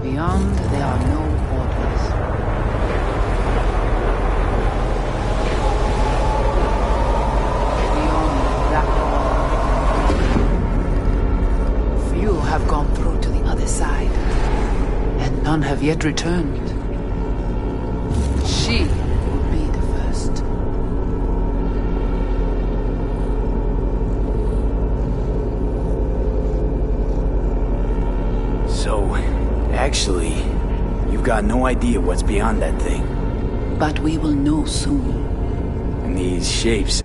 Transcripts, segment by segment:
Beyond, there are no borders. Beyond that wall, few have gone through to the other side, and none have yet returned. She will be the first. So, actually, you've got no idea what's beyond that thing. But we will know soon. And these shapes...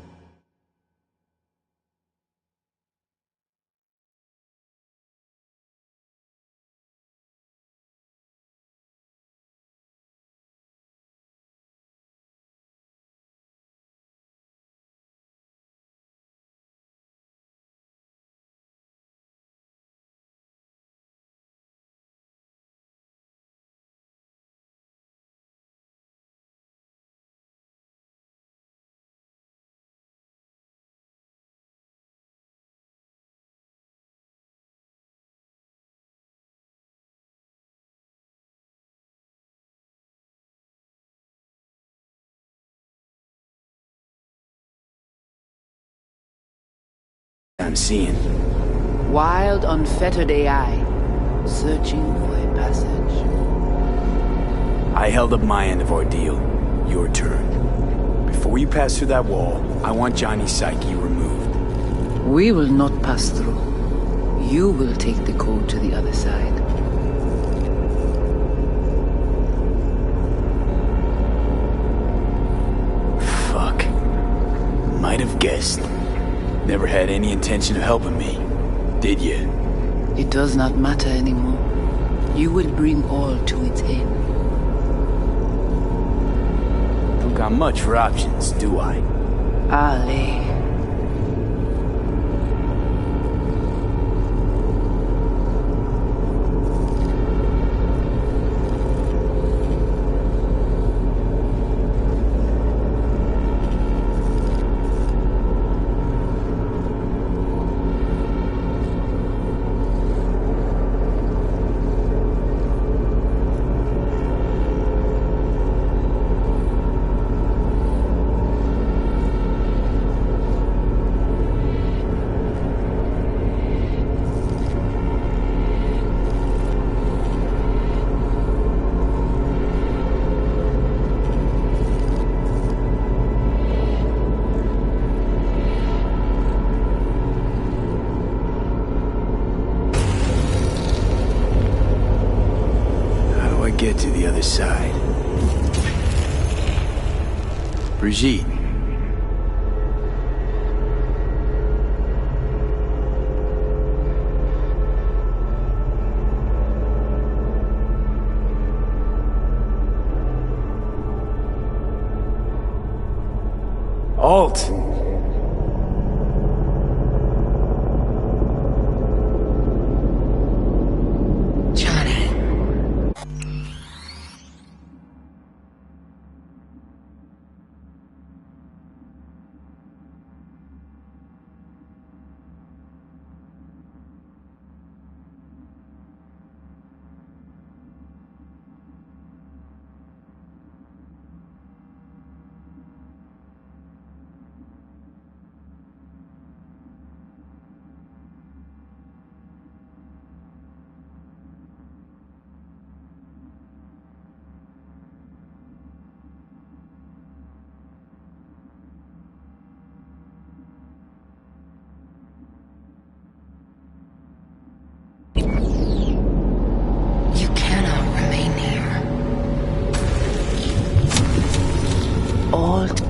I'm seeing. Wild, unfettered AI, searching for a passage. I held up my end of ordeal. Your turn. Before you pass through that wall, I want Johnny's psyche removed. We will not pass through. You will take the code to the other side. Fuck. Might have guessed. Never had any intention of helping me, did you? It does not matter anymore. You will bring all to its end. Don't got much for options, do I? Ali. Get to the other side. Brigitte. Alt.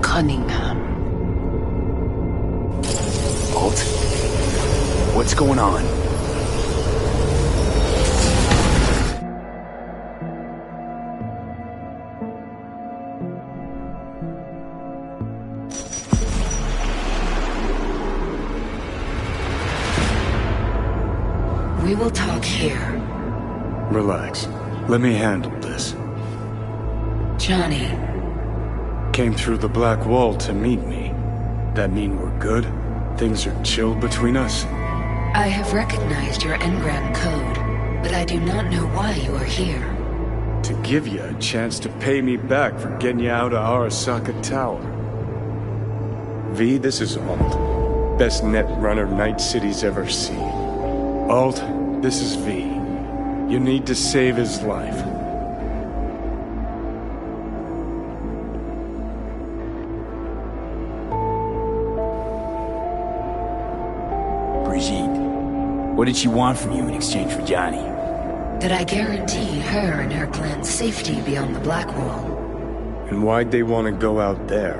Cunningham. Alt? What's going on? We will talk here. Relax. Let me handle this. Johnny. Came through the black wall to meet me. That mean we're good? Things are chill between us? I have recognized your engram code. but I do not know why you are here. To give you a chance to pay me back for getting you out of Arasaka Tower. V, this is Alt. Best netrunner Night City's ever seen. Alt, this is V. You need to save his life. Brigitte, what did she want from you in exchange for Johnny? That I guarantee her and her clan's safety beyond the Blackwall. And why'd they want to go out there?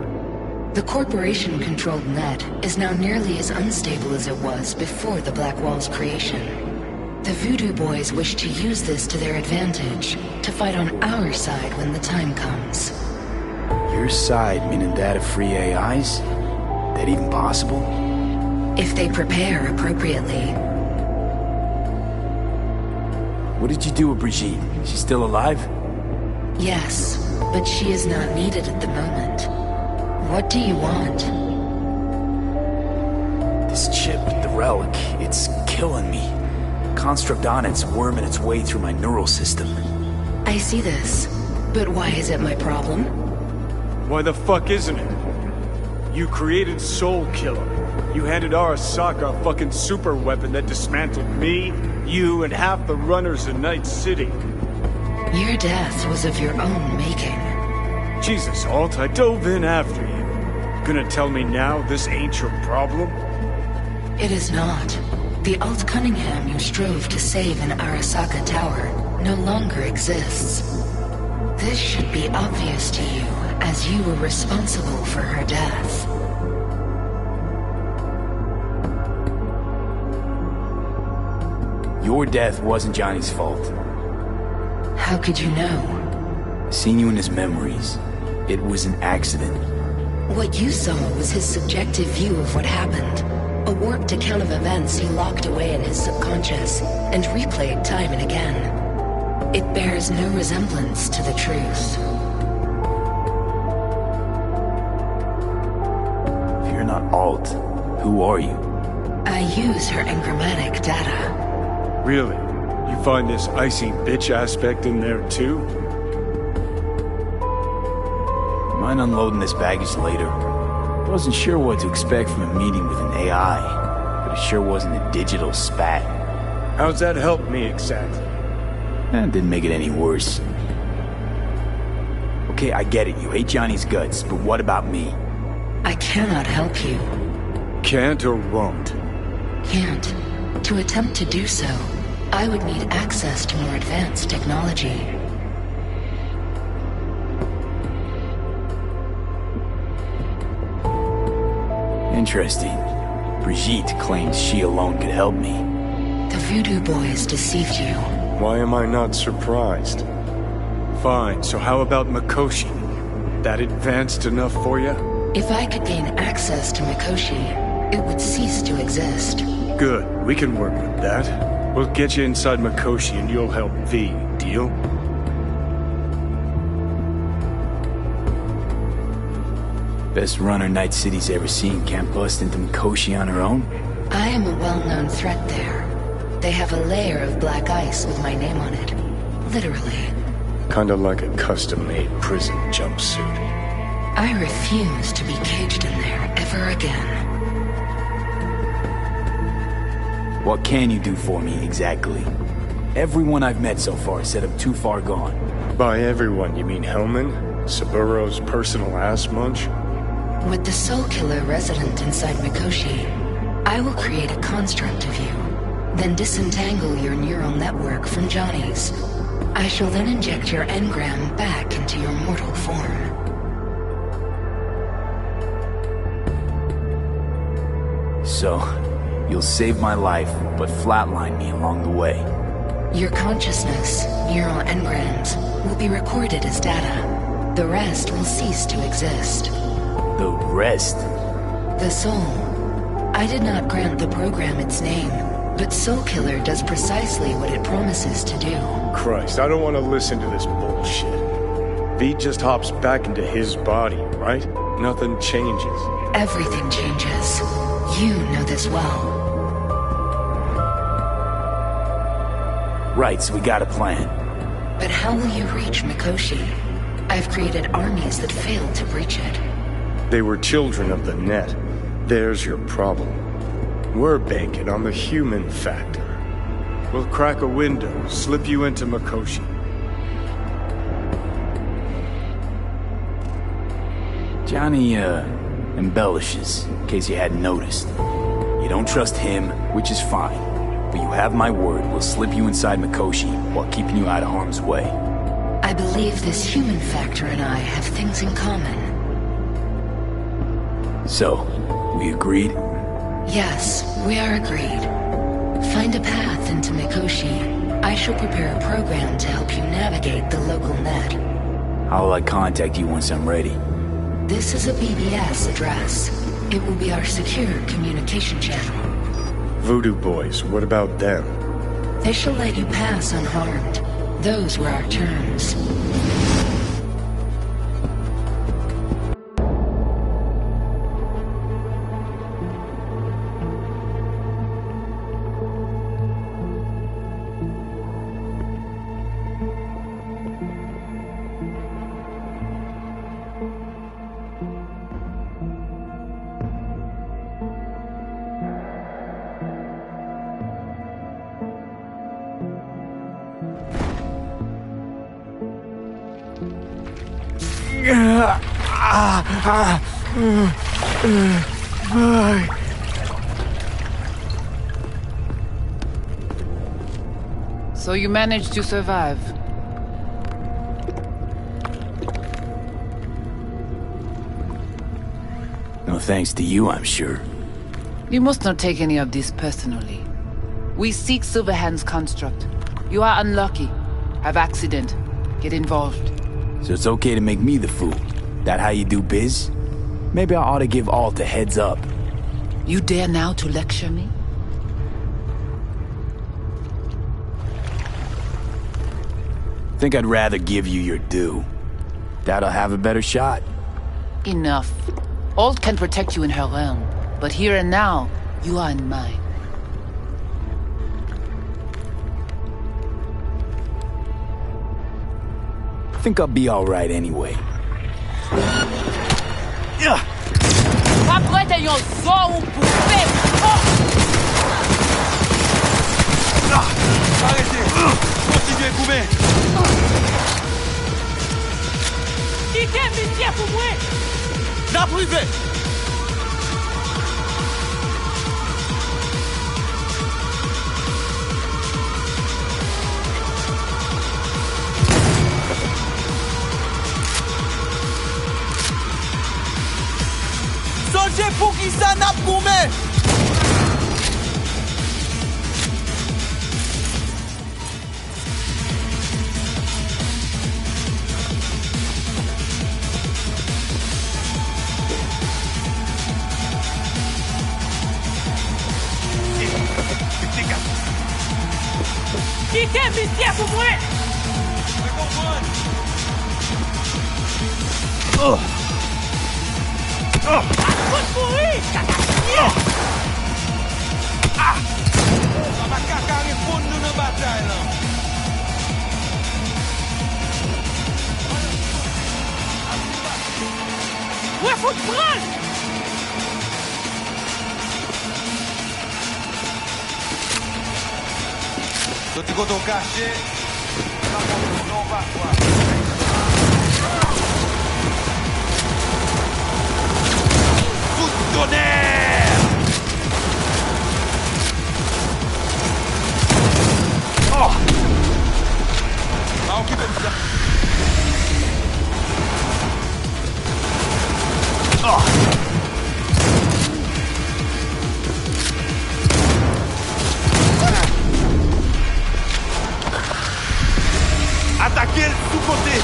The corporation-controlled net is now nearly as unstable as it was before the Blackwall's creation. The Voodoo Boys wish to use this to their advantage, to fight on our side when the time comes. Your side, meaning that of free AIs? That even possible? If they prepare appropriately. What did you do with Brigitte? She's still alive? Yes, but she is not needed at the moment. What do you want? This chip, the relic, it's killing me. Construct on it's worming its way through my neural system. I see this, but why is it my problem? Why the fuck isn't it? You created Soul Killer. You handed Arasaka a fucking super weapon that dismantled me, you, and half the runners in Night City. Your death was of your own making. Jesus, Alt, I dove in after you. Gonna tell me now this ain't your problem? It is not. The Alt Cunningham you strove to save in Arasaka Tower no longer exists. This should be obvious to you, as you were responsible for her death. Your death wasn't Johnny's fault. How could you know? Seen you in his memories. It was an accident. What you saw was his subjective view of what happened. A warped account of events he locked away in his subconscious and replayed time and again. It bears no resemblance to the truth. If you're not Alt, who are you? I use her engrammatic data. Really? You find this icy bitch aspect in there too? Mind unloading this baggage later? Wasn't sure what to expect from a meeting with an AI, but it sure wasn't a digital spat. How's that help me exactly? Didn't make it any worse. Okay, I get it, you hate Johnny's guts, but what about me? I cannot help you. Can't or won't? Can't. To attempt to do so, I would need access to more advanced technology. Interesting. Brigitte claims she alone could help me. The Voodoo Boys deceived you. Why am I not surprised? Fine, so how about Mikoshi? That advanced enough for you? If I could gain access to Mikoshi, it would cease to exist. Good, we can work with that. We'll get you inside Mikoshi and you'll help V, deal? Best runner Night City's ever seen can't bust into Mikoshi on her own? I am a well-known threat there. They have a layer of black ice with my name on it. Literally. Kinda like a custom-made prison jumpsuit. I refuse to be caged in there ever again. What can you do for me, exactly? Everyone I've met so far said I'm too far gone. By everyone, you mean Hellman? Saburo's personal ass munch? With the Soul Killer resident inside Mikoshi, I will create a construct of you, then disentangle your neural network from Johnny's. I shall then inject your engram back into your mortal form. So, you'll save my life, but flatline me along the way. Your consciousness, neural engrams, will be recorded as data. The rest will cease to exist. The rest? The soul. I did not grant the program its name, but Soul Killer does precisely what it promises to do. Christ, I don't want to listen to this bullshit. V just hops back into his body, right? Nothing changes. Everything changes. You know this well. Right, so we got a plan. But how will you reach Mikoshi? I've created armies that failed to breach it. They were children of the net. There's your problem. We're banking on the human factor. We'll crack a window, slip you into Mikoshi. Johnny, embellishes, in case you hadn't noticed. You don't trust him, which is fine. But you have my word, we'll slip you inside Mikoshi while keeping you out of harm's way. I believe this human factor and I have things in common. So, we agreed? Yes, we are agreed. Find a path into Mikoshi. I shall prepare a program to help you navigate the local net. How will I contact you once I'm ready? This is a BBS address. It will be our secure communication channel. Voodoo boys, what about them? They shall let you pass unharmed. Those were our terms. So you managed to survive. No thanks to you, I'm sure. You must not take any of this personally. We seek Silverhand's construct. You are unlucky. Have accident. Get involved. So it's okay to make me the fool. That how you do biz? Maybe I ought to give Alt a heads up. You dare now to lecture me? Think I'd rather give you your due. Doubt I'll have a better shot. Enough. Alt can protect you in her realm, but here and now, you are in mine. Think I'll be alright anyway. Pas prête ayant zo ou poupée! Arrêtez! Continuez, Koumé! Qui est midi pour moi? La privée! Sonje pou ki sa nap Koumé! Qui est midi pour moi? Makaka respond nou nan batay lan. Ouais, faut te prendre! Soti koto kache, nan va kwa. Coup de tonnerre! Oh! Va occuper de ça. Oh! Attaquez le sous-côté!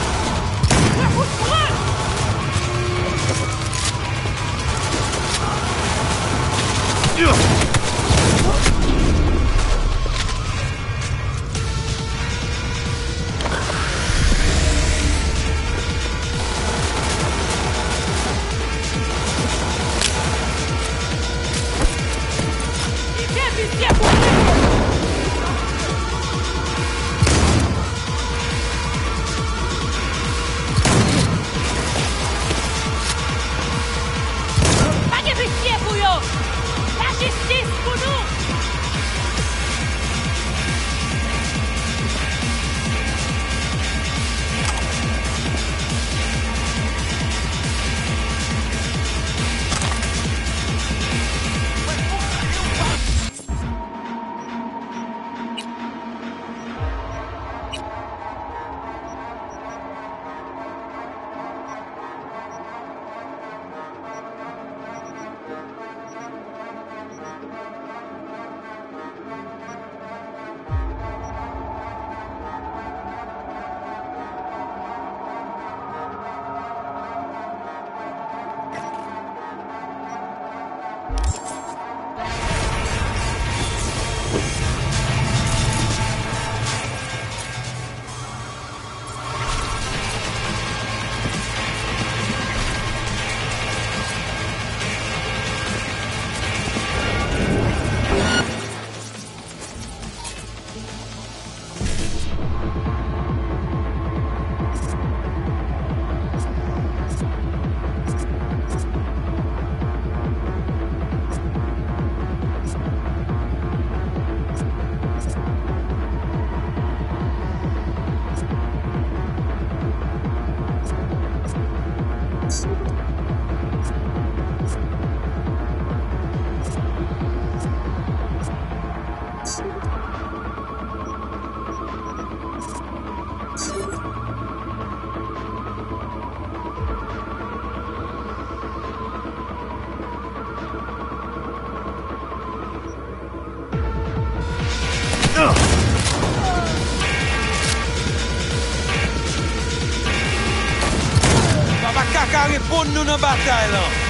ka repon nou nan batay lan.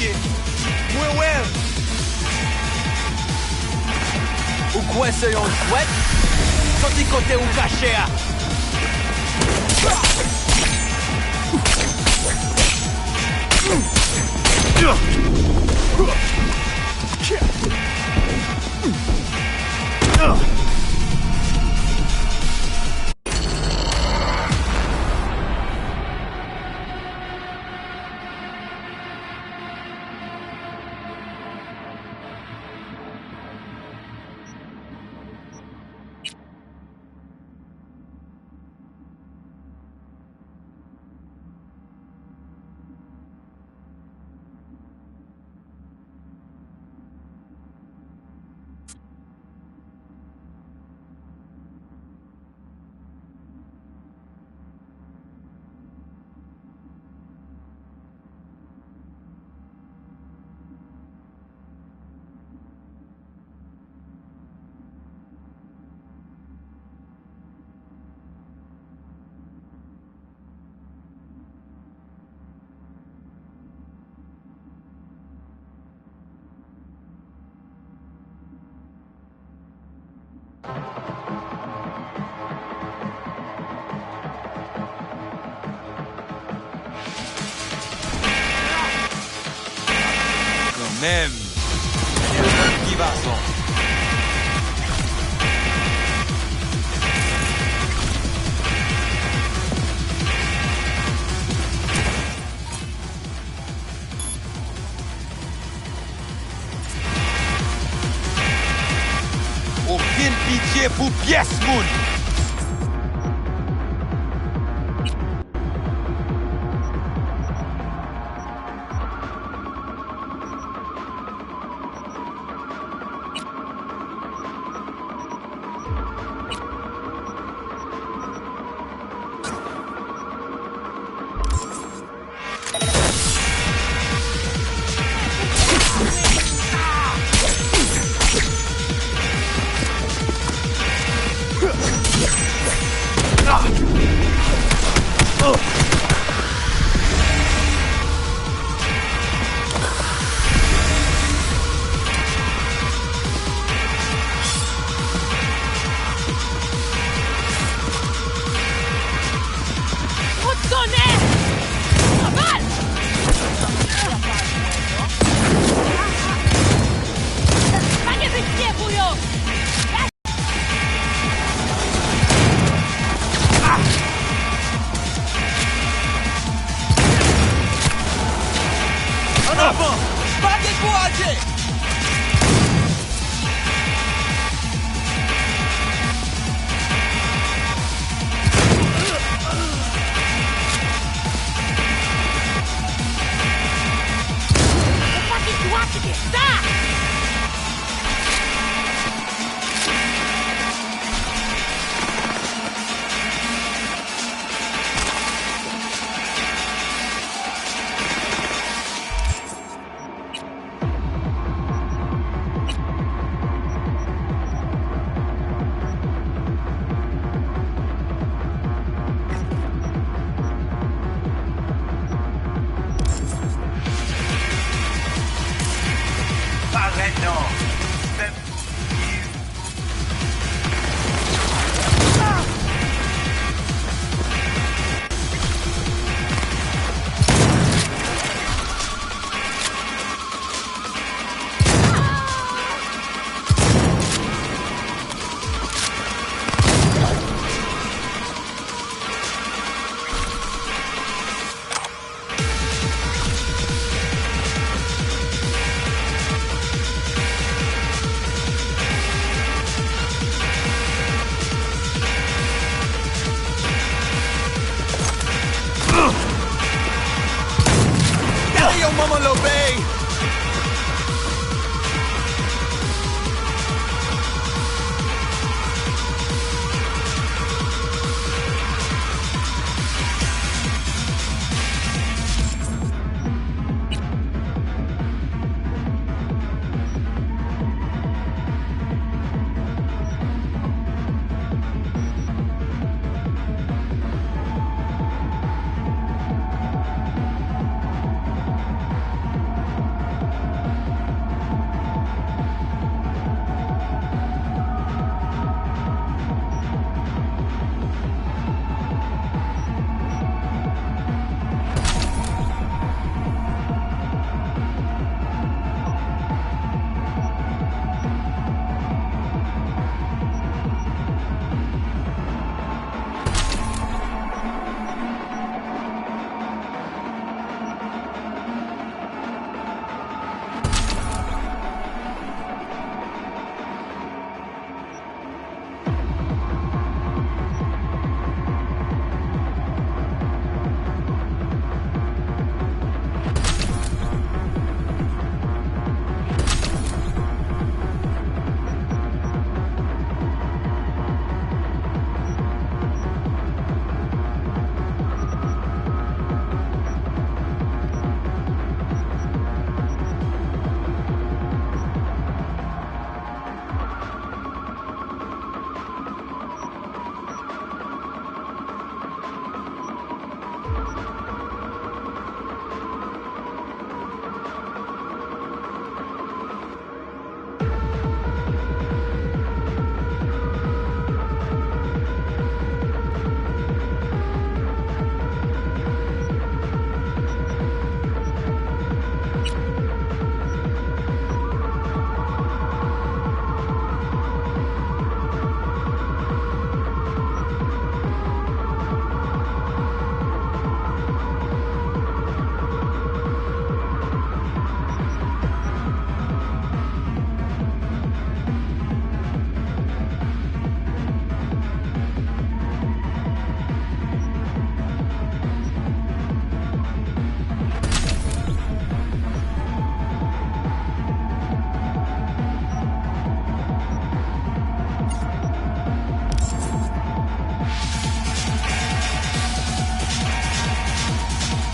pied. Mwen wèl. Ou kwen se yon chouette? Soti kote ou kache a. Quand même. Qui va son. Aucune pitié pour pièce, moun. En avant! Pas découragé!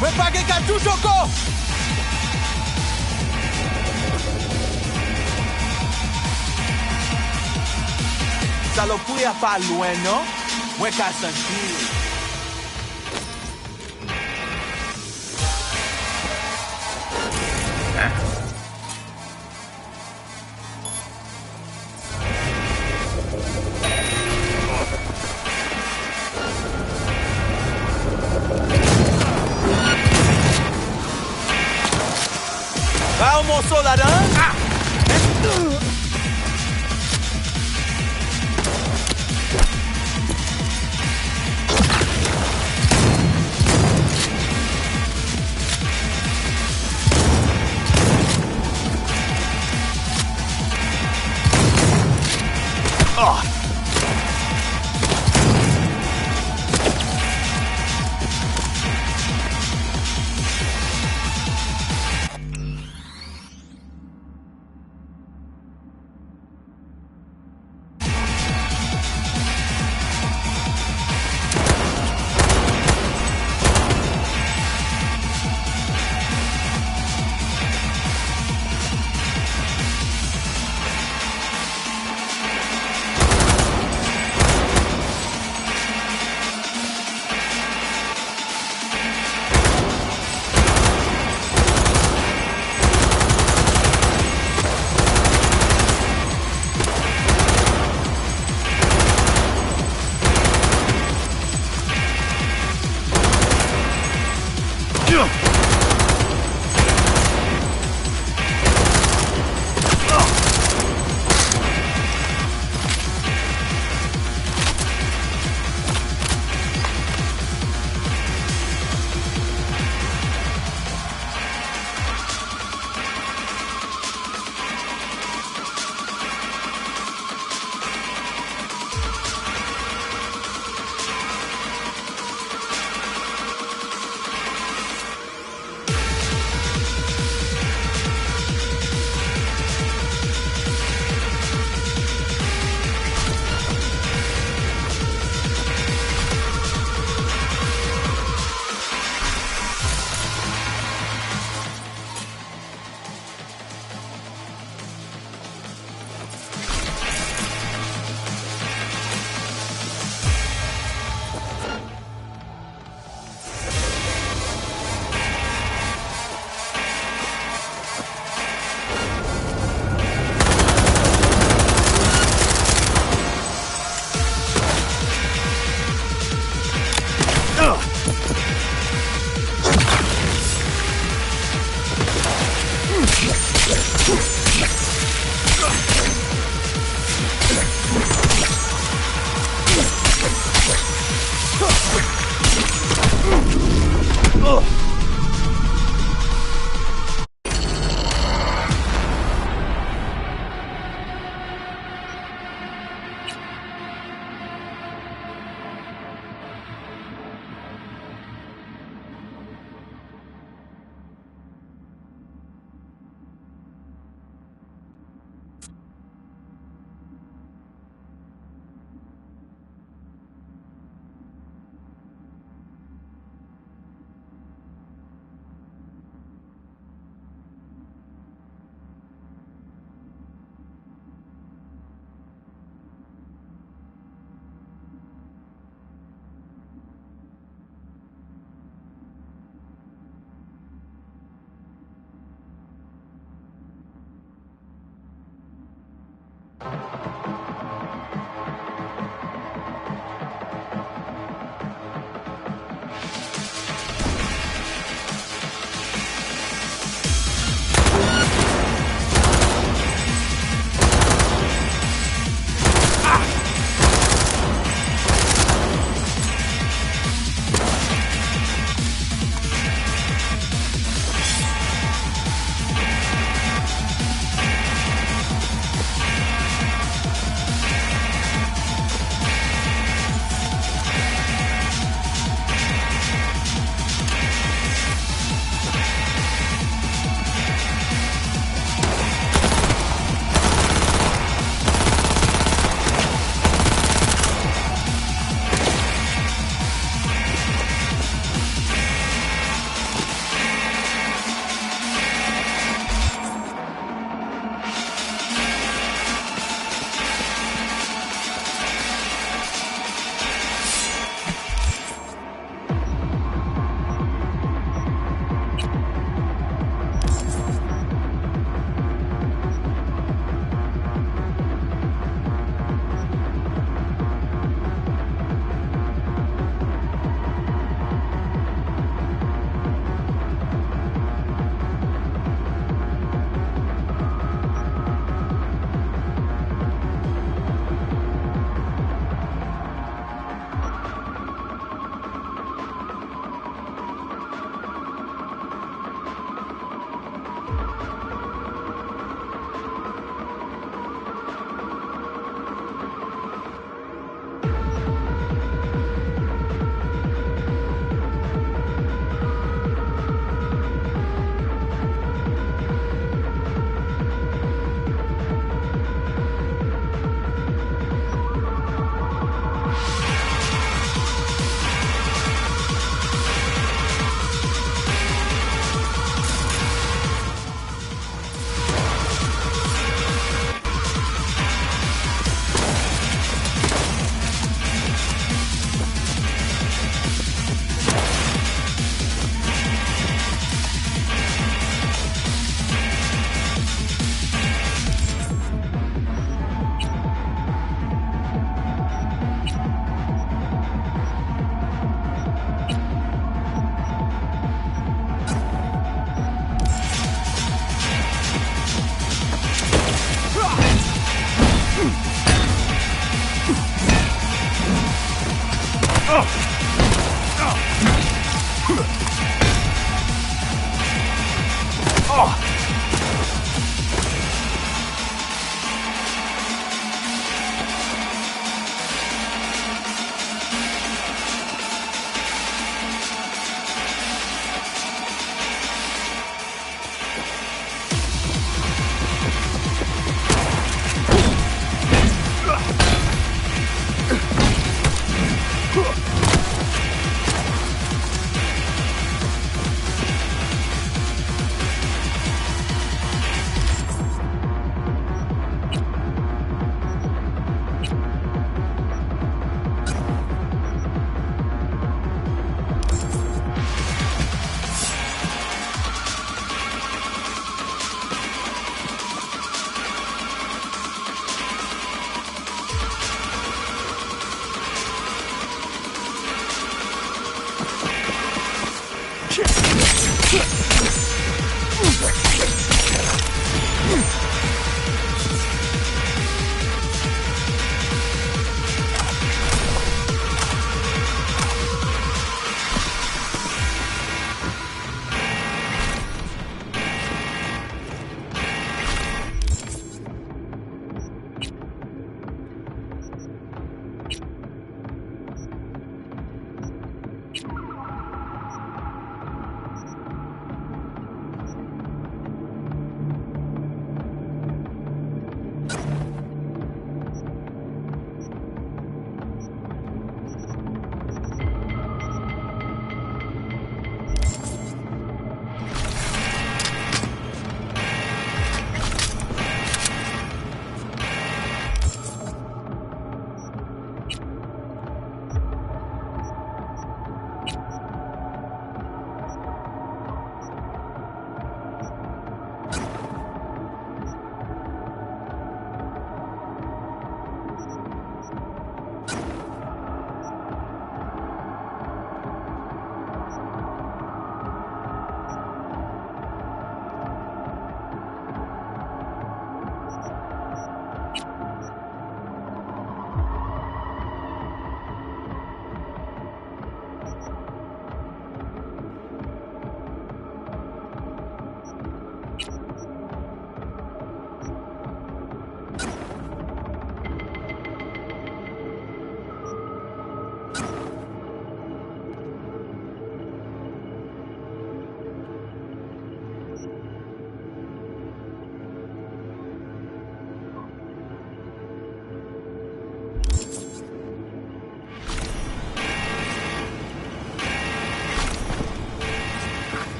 Mwen pa gen katouche anko! Salopouye a pa lwen, non? Mwen ka sentir. Ra un monceau là-dedans? Ah!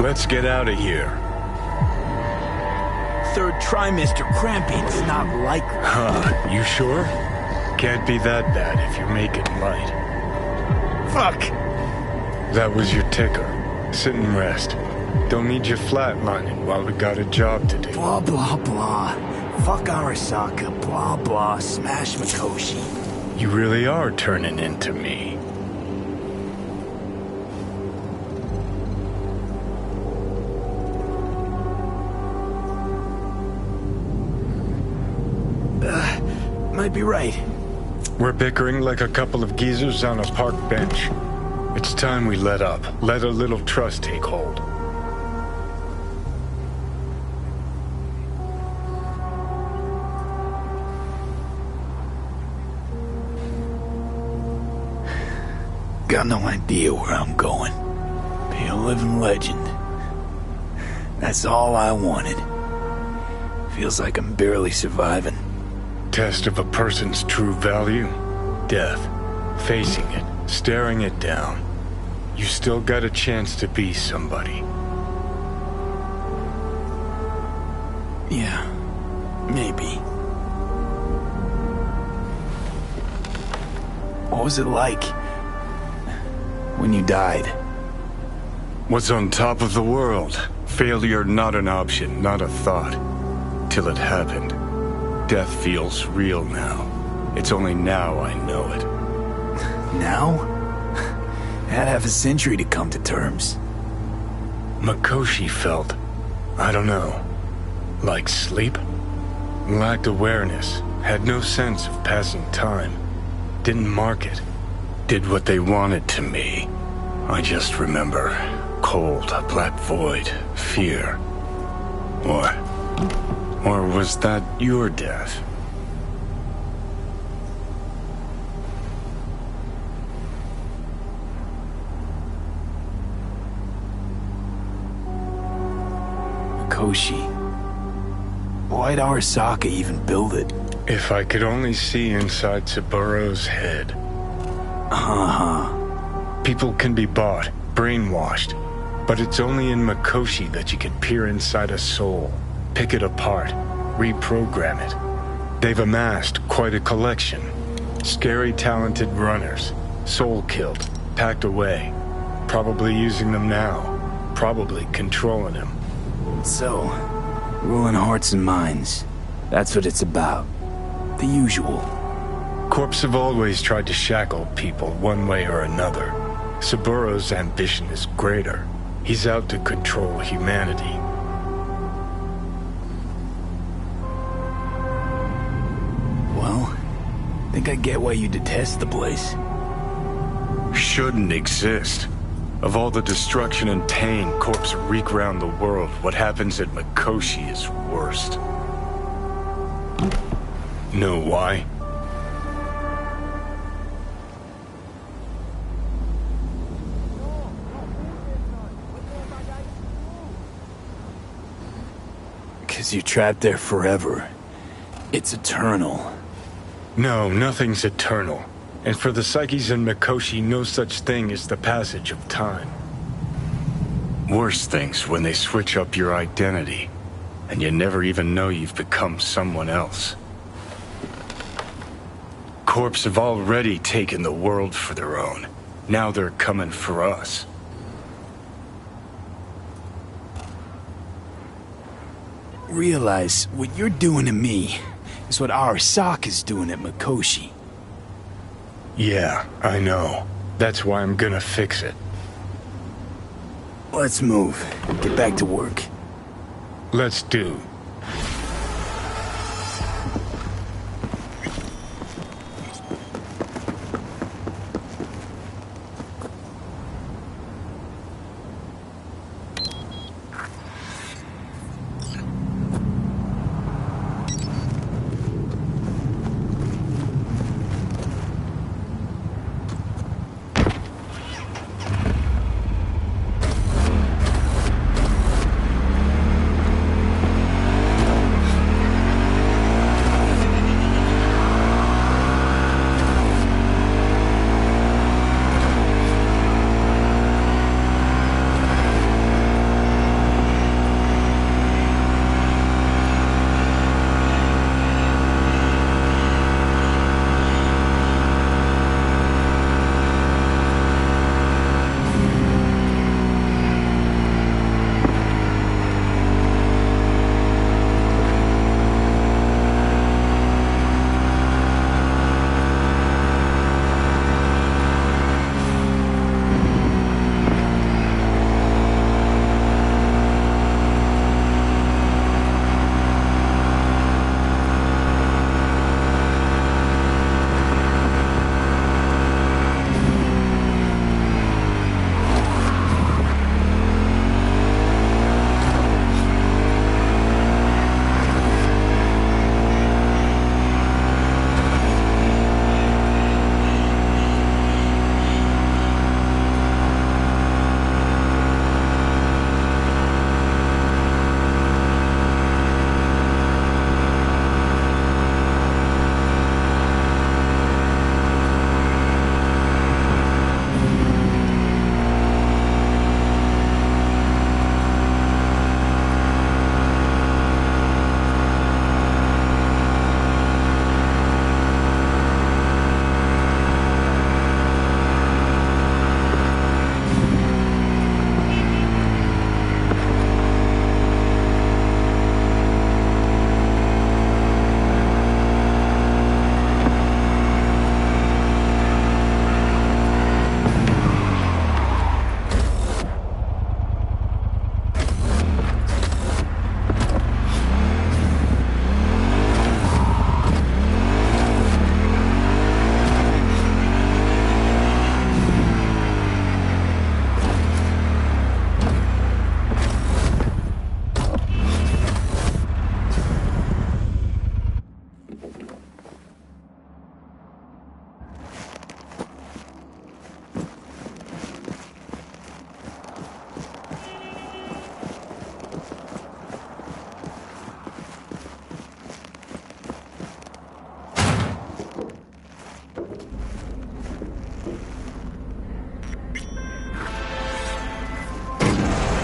Let's get out of here. Third trimester cramping. It's not likely. Huh, you sure? Can't be that bad if you're making light. Fuck! That was your ticker. Sit and rest. Don't need you flatlining while we got a job to do. Blah, blah, blah. Fuck Arasaka. Blah, blah. Smash Mikoshi. You really are turning into me. Might be right. We're bickering like a couple of geezers on a park bench. It's time we let up. Let a little trust take hold. Got no idea where I'm going. Be living legend. That's all I wanted. Feels like I'm barely surviving. Test of a person's true value? Death. Facing it, staring it down. You still got a chance to be somebody. Yeah, maybe. What was it like when you died? Was on top of the world. Failure not an option, not a thought. Till it happened. Death feels real now. It's only now I know it. Now? I had half a century to come to terms. Mikoshi felt, I don't know, like sleep? Lacked awareness, had no sense of passing time. Didn't mark it. Did what they wanted to me. I just remember cold, a black void, fear. Or was that your death? Mikoshi. Why'd Arasaka even build it? If I could only see inside Saburo's head. People can be bought, brainwashed, but it's only in Mikoshi that you can peer inside a soul, pick it apart, reprogram it. They've amassed quite a collection. Scary, talented runners, soul-killed, packed away, probably using them now, probably controlling them. So, ruling hearts and minds. That's what it's about. The usual. Corps have always tried to shackle people one way or another. Saburo's ambition is greater. He's out to control humanity. Well, I think I get why you detest the place. Shouldn't exist. Of all the destruction and pain Corps wreak round the world, what happens at Mikoshi is worst. Know why? Because you're trapped there forever. It's eternal. No, nothing's eternal. And for the psyches in Mikoshi, no such thing as the passage of time. Worse things when they switch up your identity, and you never even know you've become someone else. Corps have already taken the world for their own. Now they're coming for us. Realize what you're doing to me is what Arasaka's doing at Mikoshi. Yeah, I know. That's why I'm gonna fix it. Let's move. Get back to work. Let's do.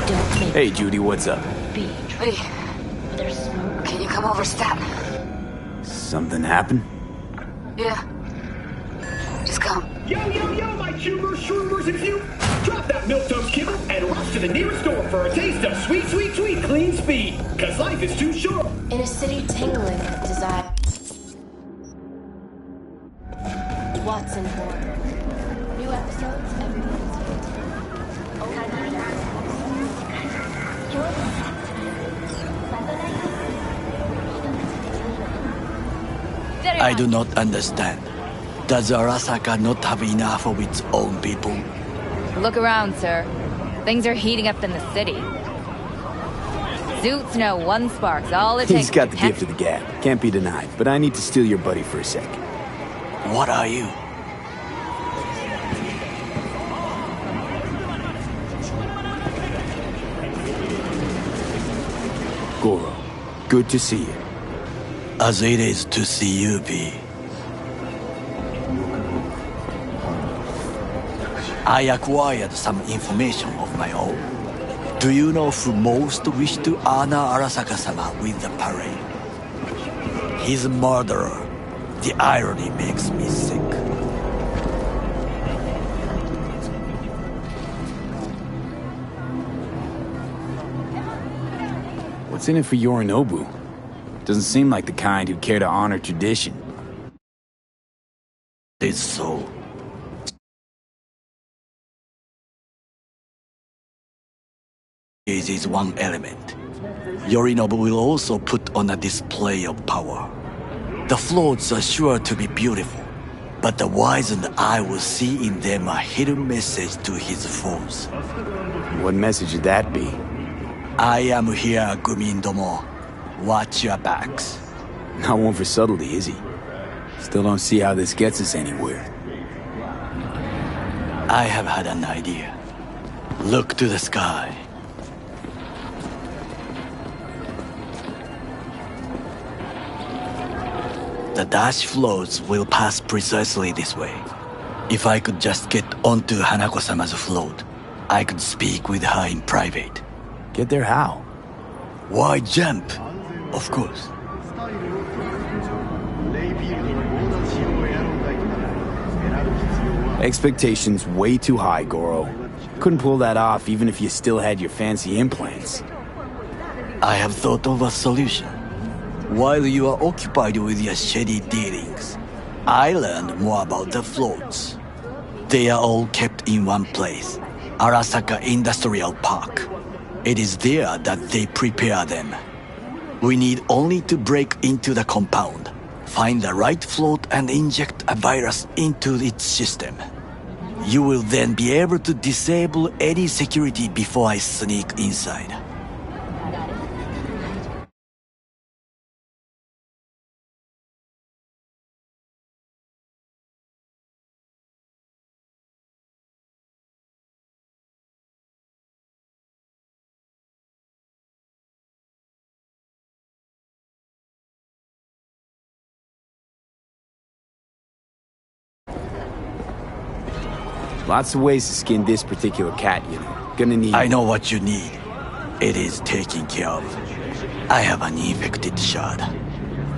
Don't make Hey, Judy, what's up? be. Hey, There's smoke. can you come over, stat? Something happened? Yeah. Just come. Yo, my cubers, shroomers, and few. Drop that milquetoast kibble and rush to the nearest store for a taste of sweet, clean speed. Cause life is too short. In a city tingling with desire. Watson Horror. New episodes every Wednesday. I do not understand. Does Arasaka not have enough of its own people? Look around, sir. Things are heating up in the city. Zoots know one spark's all it takes. He's got the gift of the gab. Can't be denied. But I need to steal your buddy for a sec. What are you? Goro, good to see you. As it is to see you, V. I acquired some information of my own. Do you know who most wished to honor Arasaka-sama with the parade? He's a murderer. The irony makes me sick. What's in it for Yorinobu? Doesn't seem like the kind who'd care to honor tradition. It's so. This is one element. Yorinobu will also put on a display of power. The floats are sure to be beautiful, but the wizened eye will see in them a hidden message to his foes. What message would that be? I am here, Gumindomo. Watch your backs. Not one for subtlety, is he? Still don't see how this gets us anywhere. I have had an idea. Look to the sky. The dash floats will pass precisely this way. If I could just get onto Hanako-sama's float, I could speak with her in private. Get there how? Why jump? Of course. Expectations way too high, Goro. Couldn't pull that off even if you still had your fancy implants. I have thought of a solution. While you are occupied with your shady dealings, I learned more about the floats. They are all kept in one place, Arasaka Industrial Park. It is there that they prepare them. We need only to break into the compound, find the right float and inject a virus into its system. You will then be able to disable any security before I sneak inside. Lots of ways to skin this particular cat, you know. Gonna need... I know what you need. It is taken care of. I have an infected shard.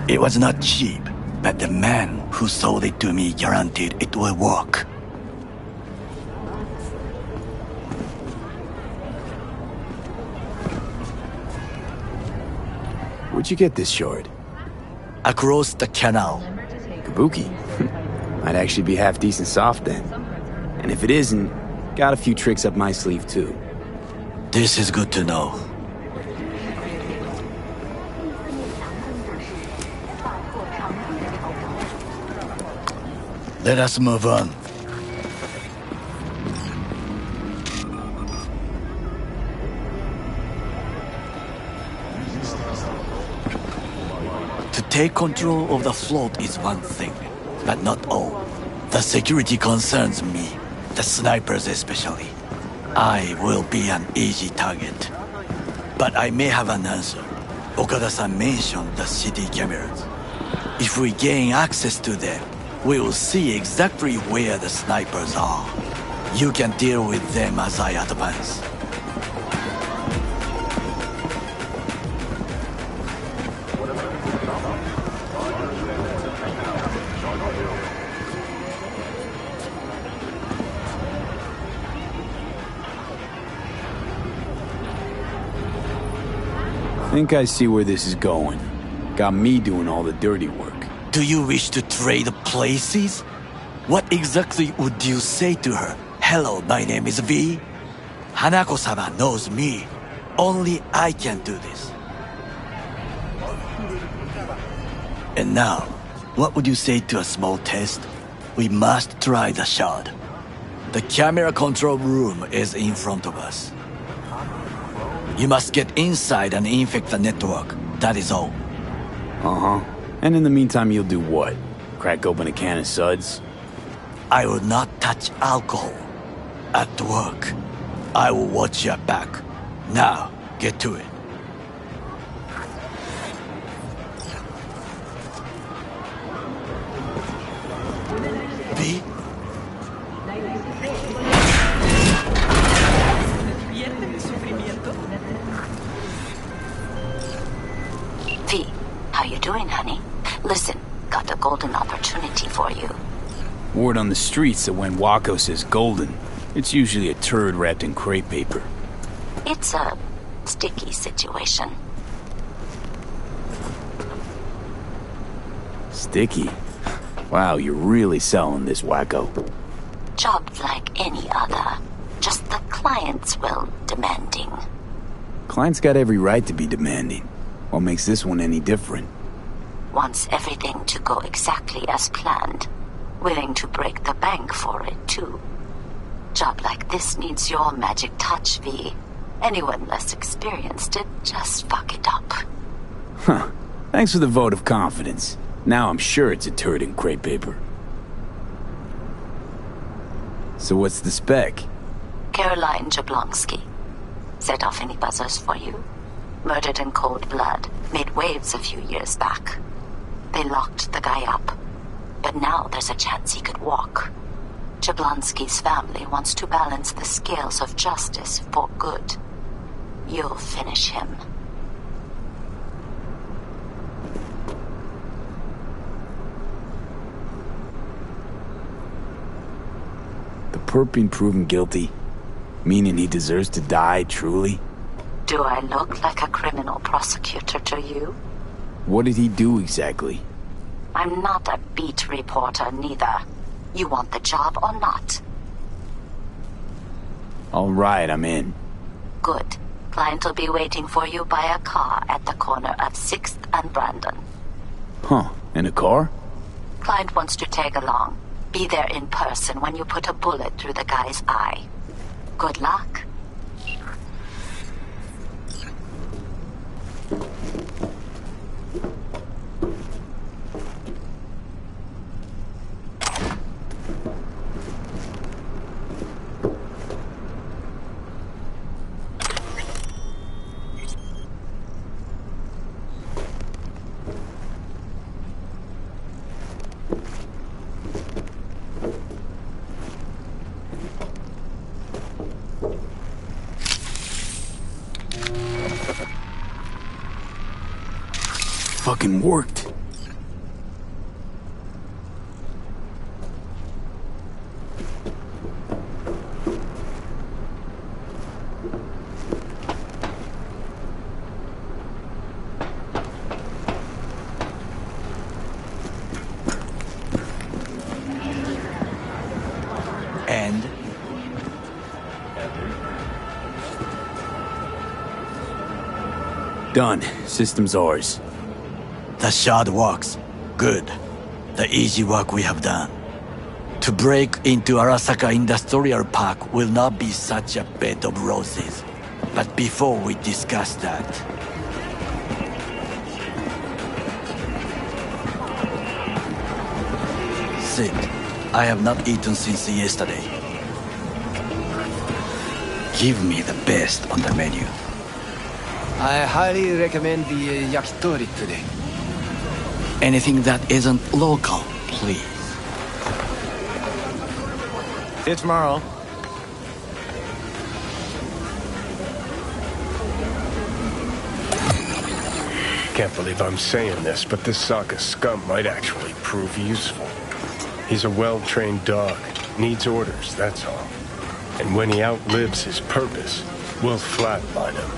It was not cheap, but the man who sold it to me guaranteed it will work. Where'd you get this shard? Across the canal. Kabuki. Might actually be half decent soft then. And if it isn't, got a few tricks up my sleeve too. This is good to know. Let us move on. To take control of the float is one thing, but not all. The security concerns me, the snipers especially. I will be an easy target. But I may have an answer. Okada-san mentioned the city cameras. If we gain access to them, we will see exactly where the snipers are. You can deal with them as I advance. Think I see where this is going. Got me doing all the dirty work. Do you wish to trade places? What exactly would you say to her? Hello, my name is V. Hanako-sama knows me. Only I can do this. And now, what would you say to a small test? We must try the shard. The camera control room is in front of us. You must get inside and infect the network. That is all. Uh-huh. And in the meantime, you'll do what? Crack open a can of suds? I will not touch alcohol. At work, I will watch your back. Now, get to it. V? V, how you doing, honey? Listen, got a golden opportunity for you. Word on the streets that when Wako says golden, it's usually a turd wrapped in crepe paper. It's a sticky situation. Sticky? Wow, you're really selling this, Wako. Job like any other. Just the client's will demanding. Client's got every right to be demanding. What makes this one any different? Wants everything to go exactly as planned. Willing to break the bank for it, too. Job like this needs your magic touch, V. Anyone less experienced it, just fuck it up. Huh. Thanks for the vote of confidence. Now I'm sure it's a turd in crepe paper. So what's the spec? Caroline Jablonski. Set off any buzzers for you? Murdered in cold blood. Made waves a few years back. They locked the guy up. But now there's a chance he could walk. Jablonski's family wants to balance the scales of justice for good. You'll finish him. The perp being proven guilty? Meaning he deserves to die, truly? Do I look like a criminal prosecutor to you? What did he do exactly? I'm not a beat reporter, neither. You want the job or not? All right, I'm in. Good. Client will be waiting for you by a car at the corner of 6th and Brandon. Huh, in a car? Client wants to tag along. Be there in person when you put a bullet through the guy's eye. Good luck. Fucking worked. And? Done. System's ours. The shard works. Good. The easy work we have done. To break into Arasaka Industrial Park will not be such a bed of roses. But before we discuss that... Sit. I have not eaten since yesterday. Give me the best on the menu. I highly recommend the yakitori today. Anything that isn't local, please. See you tomorrow. Can't believe I'm saying this, but this Sokka scum might actually prove useful. He's a well-trained dog. Needs orders, that's all. And when he outlives his purpose, we'll flatline him.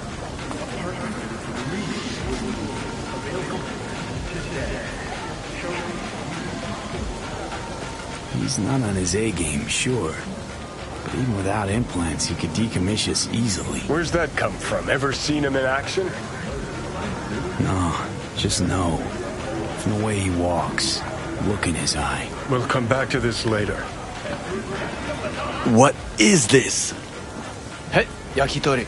He's not on his A game, sure. But even without implants, he could decommission us easily. Where's that come from? Ever seen him in action? No, just know. From the way he walks, look in his eye. We'll come back to this later. What is this? Hey, yakitori.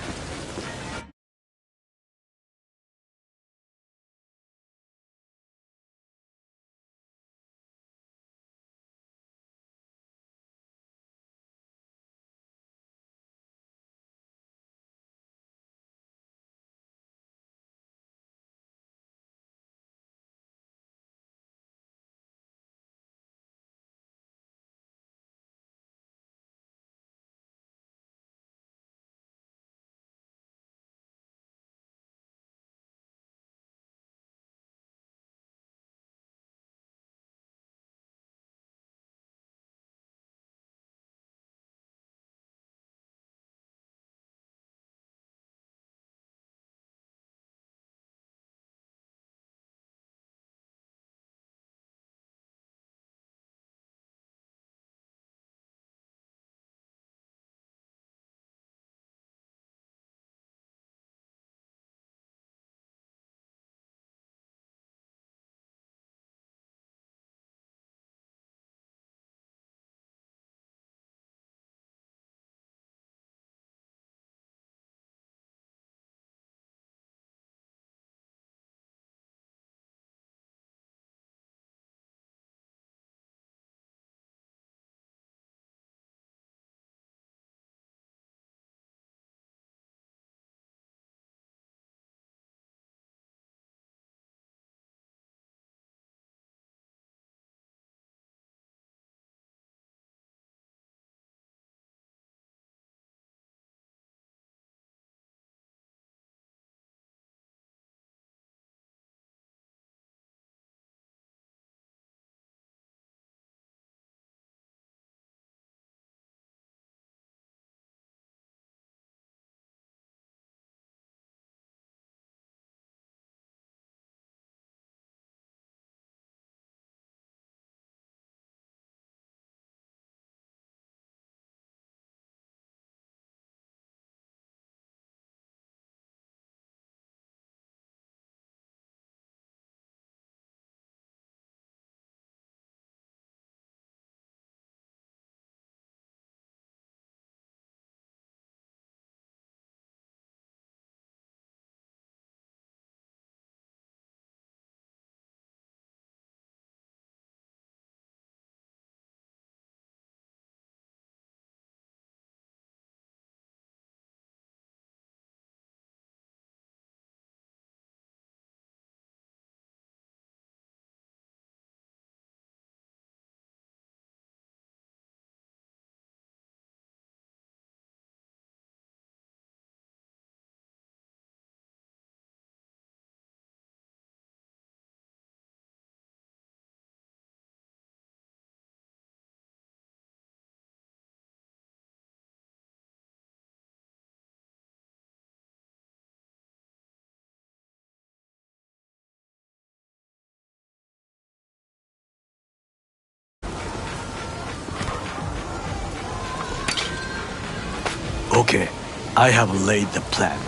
Okay, I have laid the plan.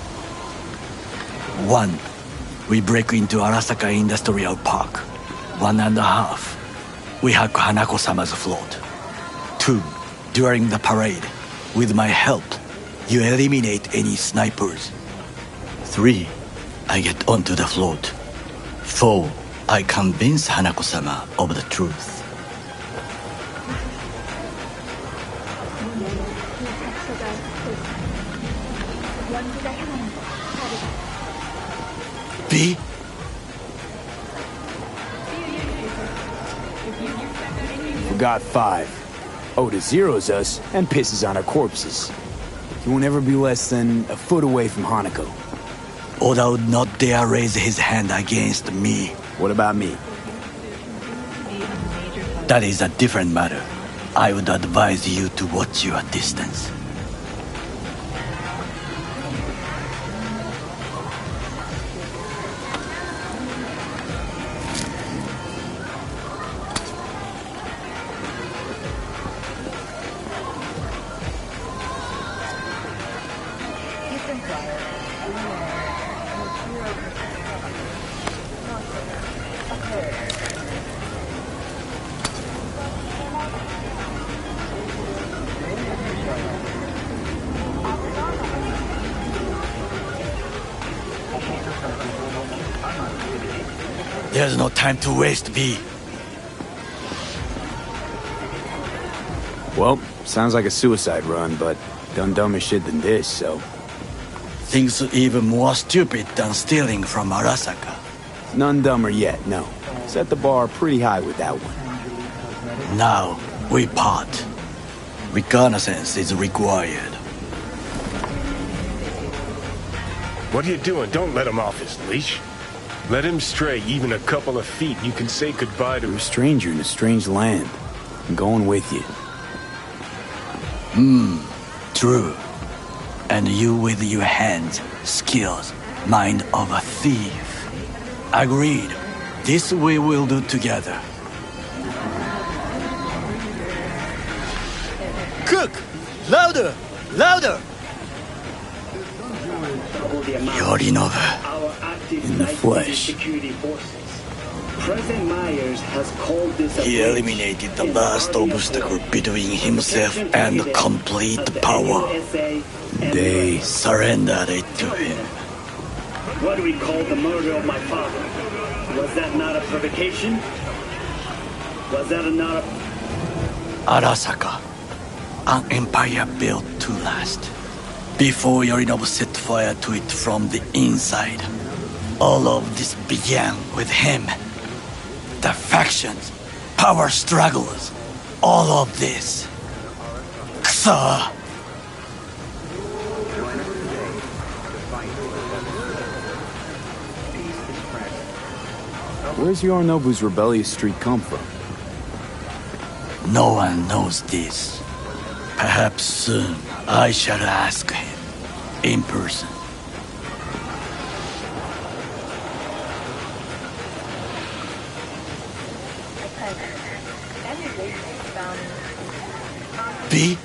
1. We break into Arasaka Industrial Park. 1.5. We hack Hanako-sama's float. 2. During the parade, with my help, you eliminate any snipers. 3. I get onto the float. 4. I convince Hanako-sama of the truth. B? Forgot 5. Oda zeroes us and pisses on our corpses. He won't ever be less than a foot away from Hanako. Oda would not dare raise his hand against me. What about me? That is a different matter. I would advise you to watch your distance. There's no time to waste, V. Well, sounds like a suicide run, but done dumber shit than this, so... Things even more stupid than stealing from Arasaka. None dumber yet, no. Set the bar pretty high with that one. Now, we part. Reconnaissance is required. What are you doing? Don't let him off his leash. Let him stray even a couple of feet. You can say goodbye to... You're a stranger in a strange land. I'm going with you. True. And you with your hands, skills, mind of a thief. Agreed. This we will do together. Cook! Louder! Louder! Yorinobu. In the flesh. President Myers has called this He eliminated the last obstacle between himself and complete power. They surrendered it to him. What do we call the murder of my father? Was that not a provocation? Was that not a... Arasaka, an empire built to last. Before Yorinobu set fire to it from the inside, all of this began with him. The factions, power struggles, all of this. Kusa! Where's Yorinobu's rebellious streak come from? No one knows this. Perhaps soon I shall ask him in person. B?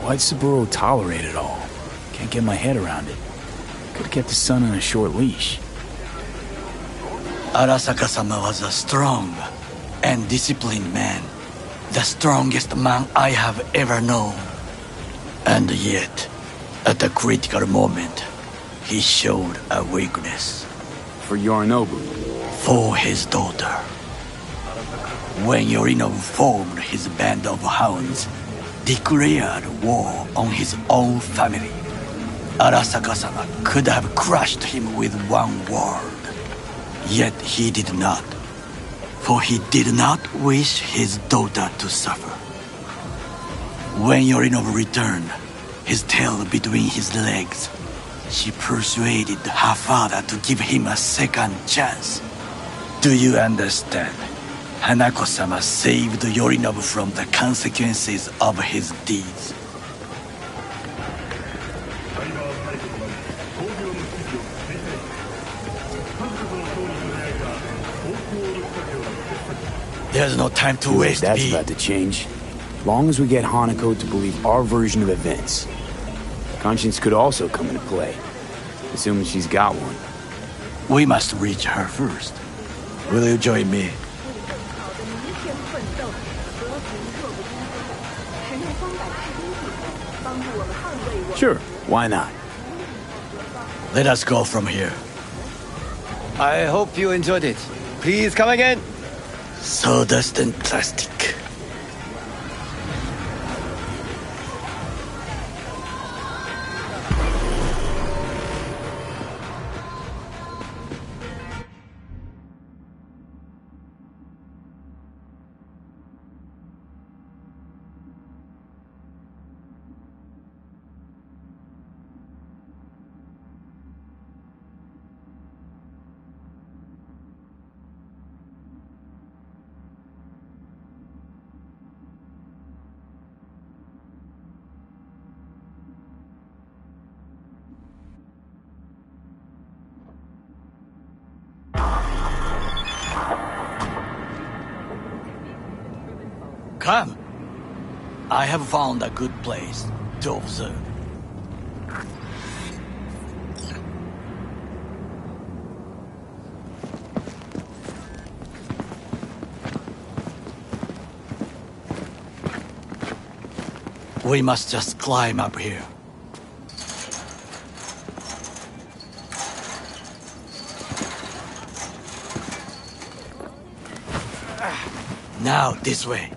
Why'd Saburo tolerate it all? Can't get my head around it. Could've kept his son on a short leash. Arasaka-sama was a strong and disciplined man. The strongest man I have ever known. And yet, at a critical moment, he showed a weakness. For Yorinobu? For his daughter. When Yorinobu formed his band of hounds, declared war on his own family, Arasaka-sama could have crushed him with one word. Yet he did not. For he did not wish his daughter to suffer. When Yorinobu returned, his tail between his legs, she persuaded her father to give him a second chance. Do you understand? Hanako-sama saved Yorinobu from the consequences of his deeds. There's no time to waste. That's about to change. Long as we get Hanako to believe our version of events. Conscience could also come into play, assuming she's got one. We must reach her first. Will you join me? Sure, why not? Let us go from here. I hope you enjoyed it. Please come again. Sawdust and plastic. Come. I have found a good place to observe. We must just climb up here. Now, this way.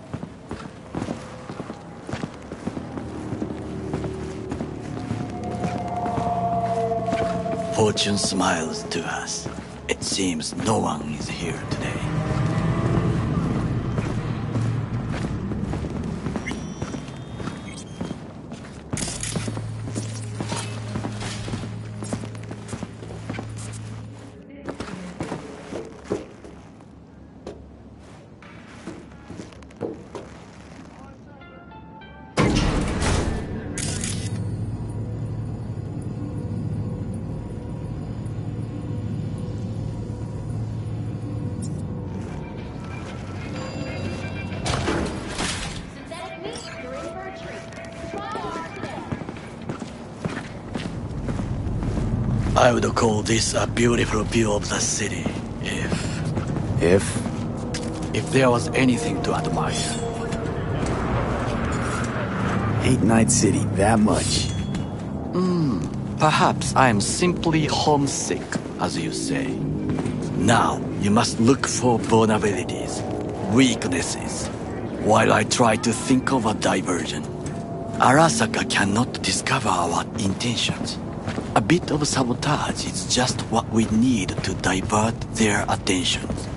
Fortune smiles to us. It seems no one is here today. I would call this a beautiful view of the city, if there was anything to admire. Hate Night City that much. Perhaps I am simply homesick, as you say. Now, you must look for vulnerabilities, weaknesses, while I try to think of a diversion. Arasaka cannot discover our intentions. A bit of sabotage is just what we need to divert their attentions.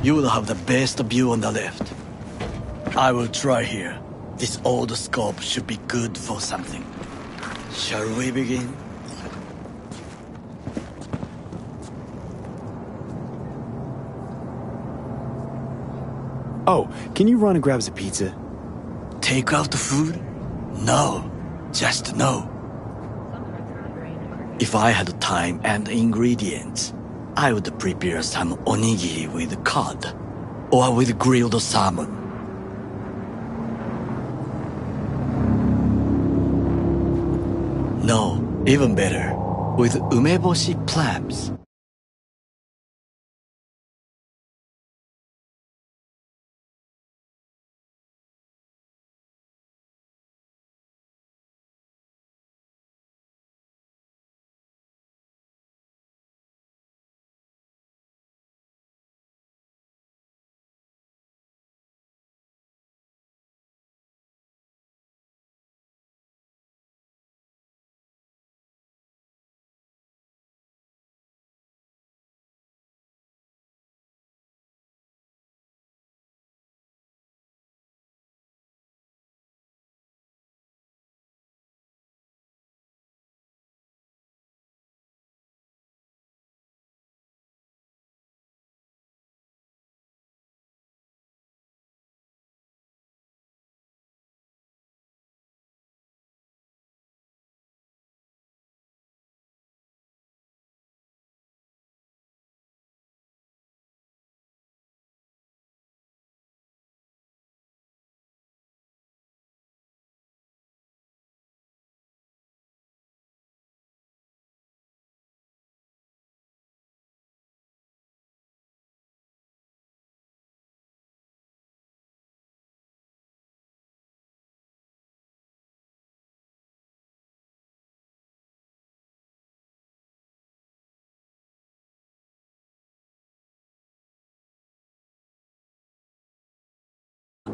You will have the best view on the left. I will try here. This old scope should be good for something. Shall we begin? Oh, can you run and grab us a pizza? Take out food? No. Just no. If I had time and ingredients, I would prepare some onigiri with cod, or with grilled salmon. No, even better, with umeboshi clams.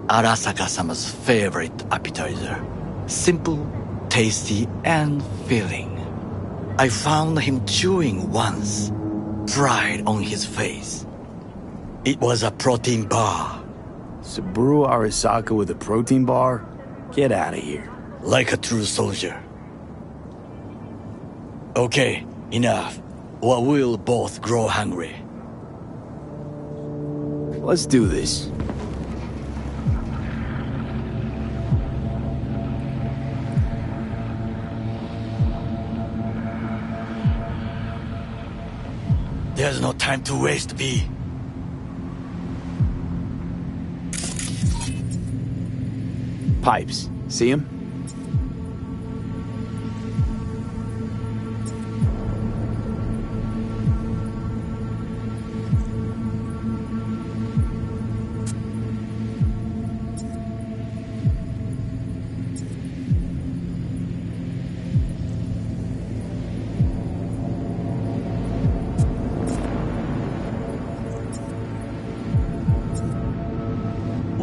Arasaka-sama's favorite appetizer. Simple, tasty, and filling. I found him chewing once, pride on his face. It was a protein bar. Saburo Arasaka with a protein bar? Get out of here. Like a true soldier. Okay, enough, or we'll both grow hungry. Let's do this. There's no time to waste, V. Pipes. See him?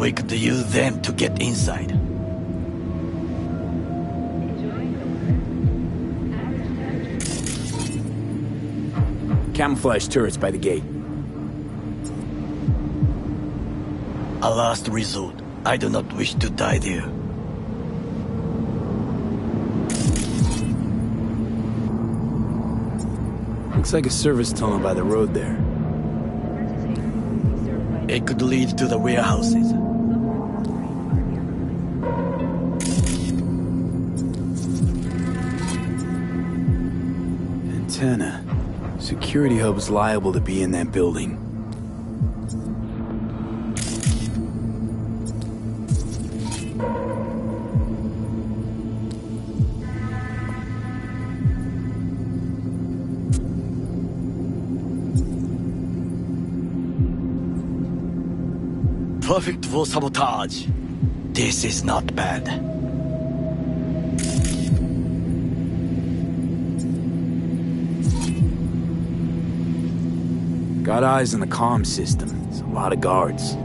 We could use them to get inside. Camouflage turrets by the gate. A last resort. I do not wish to die there. Looks like a service tunnel by the road there. It could lead to the warehouses. Antenna. Security hub's liable to be in that building. Perfect for sabotage. This is not bad. Got eyes on the comm system. There's a lot of guards.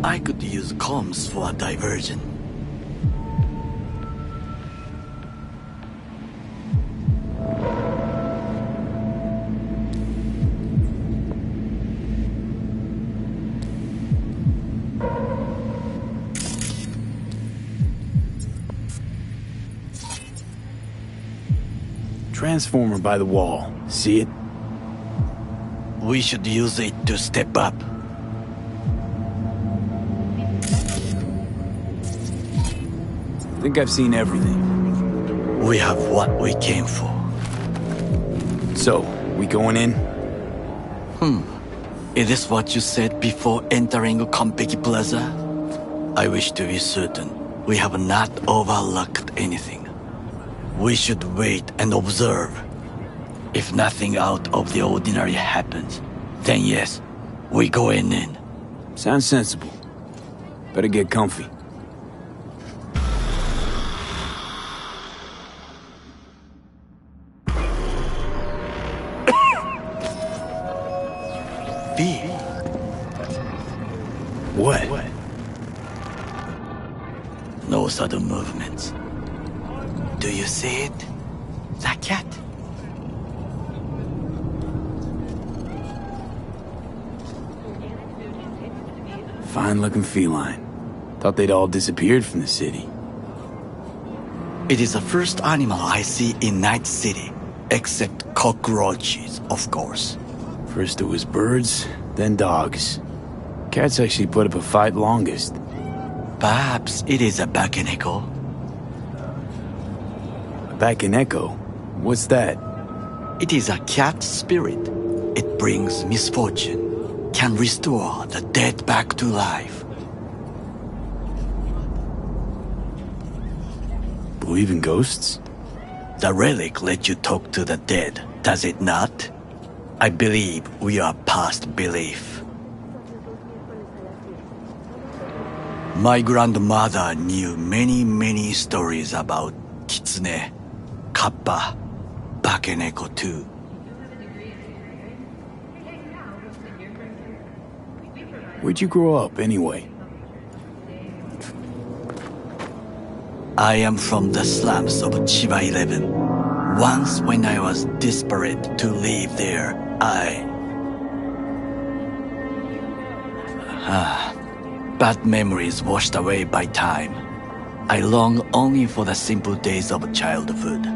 I could use comms for a diversion. Transformer by the wall. See it? We should use it to step up. Think I've seen everything. We have what we came for. So, we going in? Is this what you said before entering Konpeki Plaza? I wish to be certain we have not overlooked anything. We should wait and observe. If nothing out of the ordinary happens, then yes, we go in. Sounds sensible. Better get comfy. V. What? No sudden movements. Do you see it? The cat. Fine-looking feline. Thought they'd all disappeared from the city. It is the first animal I see in Night City, except cockroaches, of course. First it was birds, then dogs. Cats actually put up a fight longest. Perhaps it is a Bakeneko. Bakeneko? What's that? It is a cat spirit. It brings misfortune, can restore the dead back to life. Believe in ghosts? The relic let you talk to the dead, does it not? I believe we are past belief. My grandmother knew many stories about Kitsune, Kappa, Bakeneko too. Where'd you grow up, anyway? I am from the slums of Chiba 11. Once when I was desperate to leave there, bad memories washed away by time. I long only for the simple days of childhood.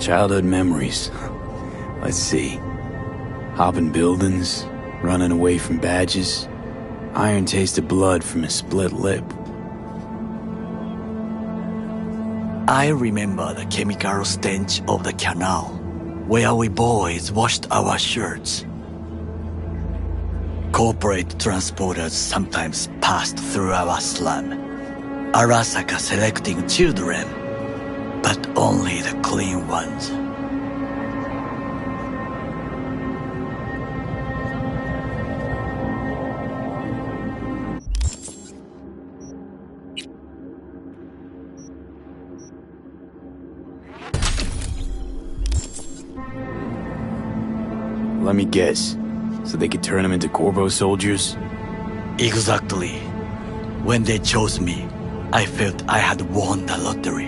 Childhood memories. Let's see. Hopping buildings, running away from badges, iron tasted blood from a split lip. I remember the chemical stench of the canal, where we boys washed our shirts. Corporate transporters sometimes passed through our slum, Arasaka selecting children, but only the clean ones. Let me guess. So they could turn them into Corvo soldiers? Exactly. When they chose me, I felt I had won the lottery.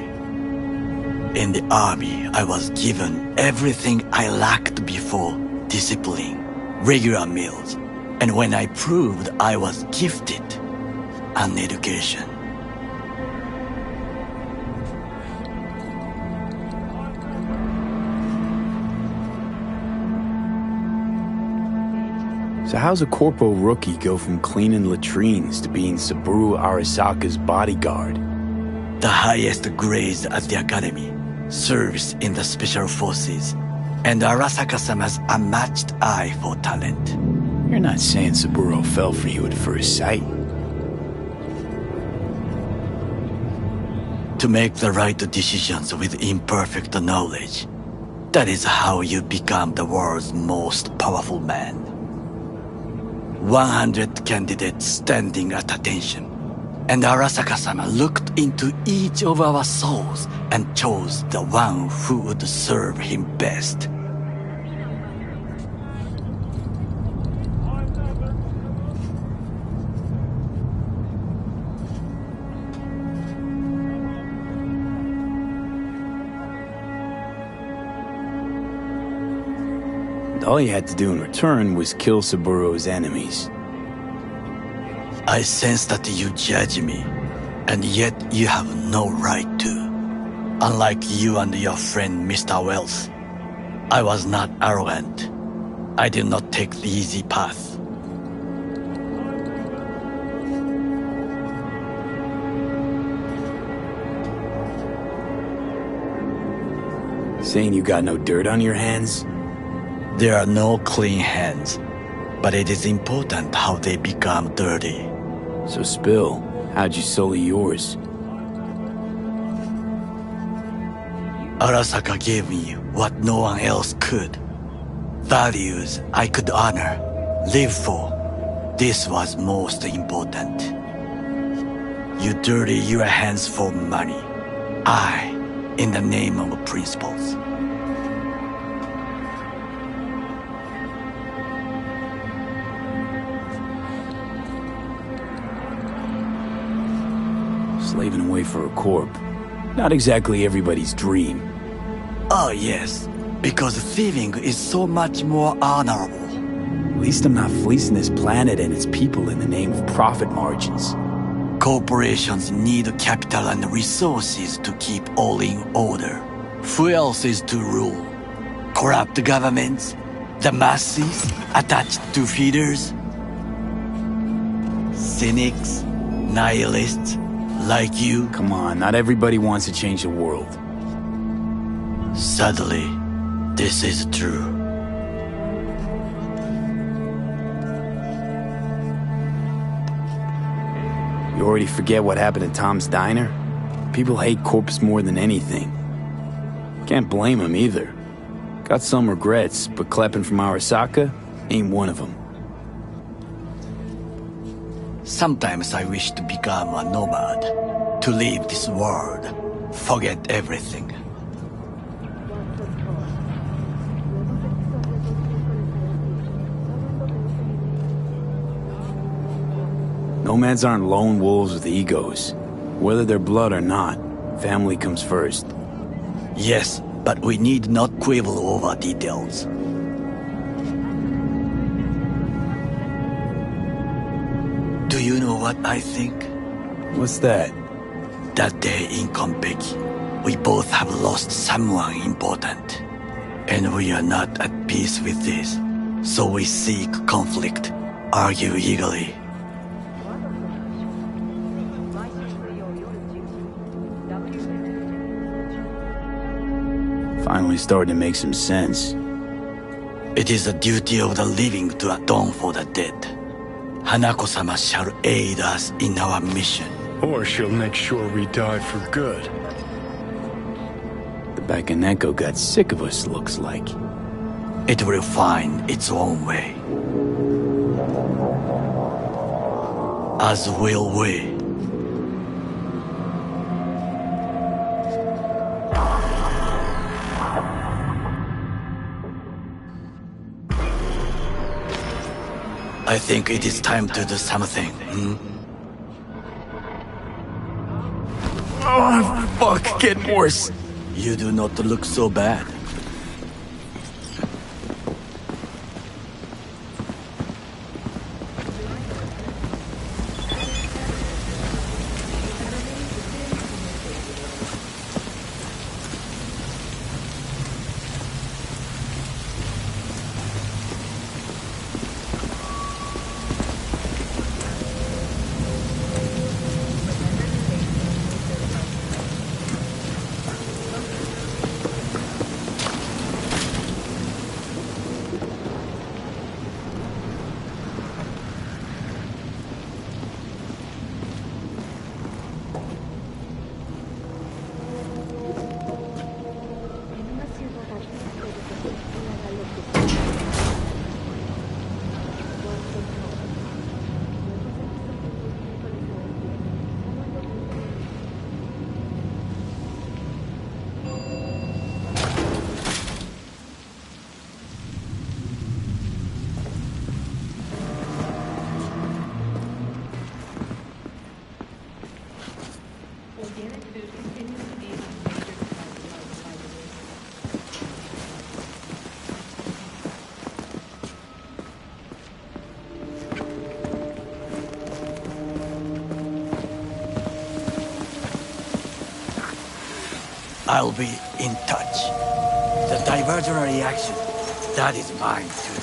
In the army, I was given everything I lacked before: discipline, regular meals, and when I proved I was gifted, an education. So how's a corpo rookie go from cleaning latrines to being Saburo Arasaka's bodyguard? The highest grades at the academy, service in the special forces, and Arasaka-sama's unmatched eye for talent. You're not saying Saburo fell for you at first sight. To make the right decisions with imperfect knowledge, that is how you become the world's most powerful man. 100 candidates standing at attention, and Arasaka-sama looked into each of our souls and chose the one who would serve him best. All you had to do in return was kill Saburo's enemies. I sense that you judge me, and yet you have no right to. Unlike you and your friend Mr. Wells, I was not arrogant. I did not take the easy path. Saying you got no dirt on your hands? There are no clean hands, but it is important how they become dirty. So spill, how'd you sully yours? Arasaka gave me what no one else could. Values I could honor, live for. This was most important. You dirty your hands for money. I, in the name of principles. Slaving away for a corp. Not exactly everybody's dream. Oh yes, because thieving is so much more honorable. At least I'm not fleecing this planet and its people in the name of profit margins. Corporations need capital and resources to keep all in order. Who else is to rule? Corrupt governments? The masses attached to feeders? Cynics? Nihilists? Like you? Come on, not everybody wants to change the world. Sadly, this is true. You already forget what happened at Tom's Diner? People hate corpse more than anything. Can't blame him either. Got some regrets, but Kleppen from Arasaka ain't one of them. Sometimes I wish to become a nomad, to leave this world, forget everything. Nomads aren't lone wolves with egos. Whether they're blood or not, family comes first. Yes, but we need not quibble over details. Do you know what I think? What's that? That day in Konpeki, we both have lost someone important. And we are not at peace with this. So we seek conflict, argue eagerly. Finally starting to make some sense. It is the duty of the living to atone for the dead. Hanako-sama shall aid us in our mission. Or she'll make sure we die for good. The Bakaneko got sick of us, looks like. It will find its own way. As will we. I think it is time to do something. Oh, fuck, getting worse. You do not look so bad. I'll be in touch. The diversionary reaction, that is mine too.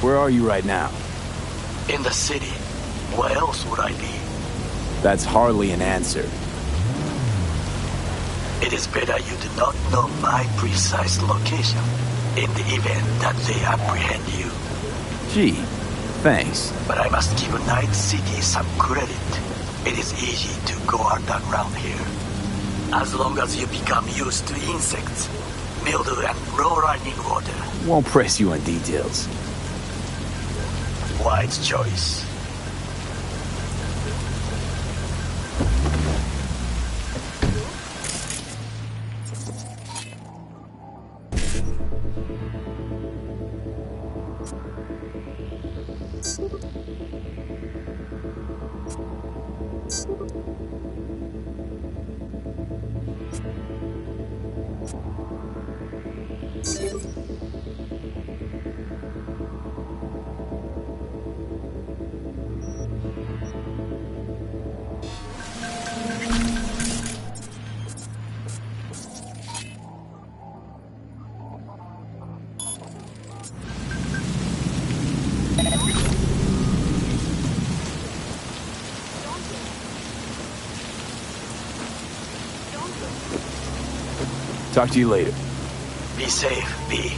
Where are you right now? In the city. Where else would I be? That's hardly an answer. It is better you do not know my precise location in the event that they apprehend you. Gee, thanks. But I must give Night City some credit. It is easy to go underground here. As long as you become used to insects, mildew and raw running water. Won't press you on details. Wise choice. Talk to you later. Be safe, B.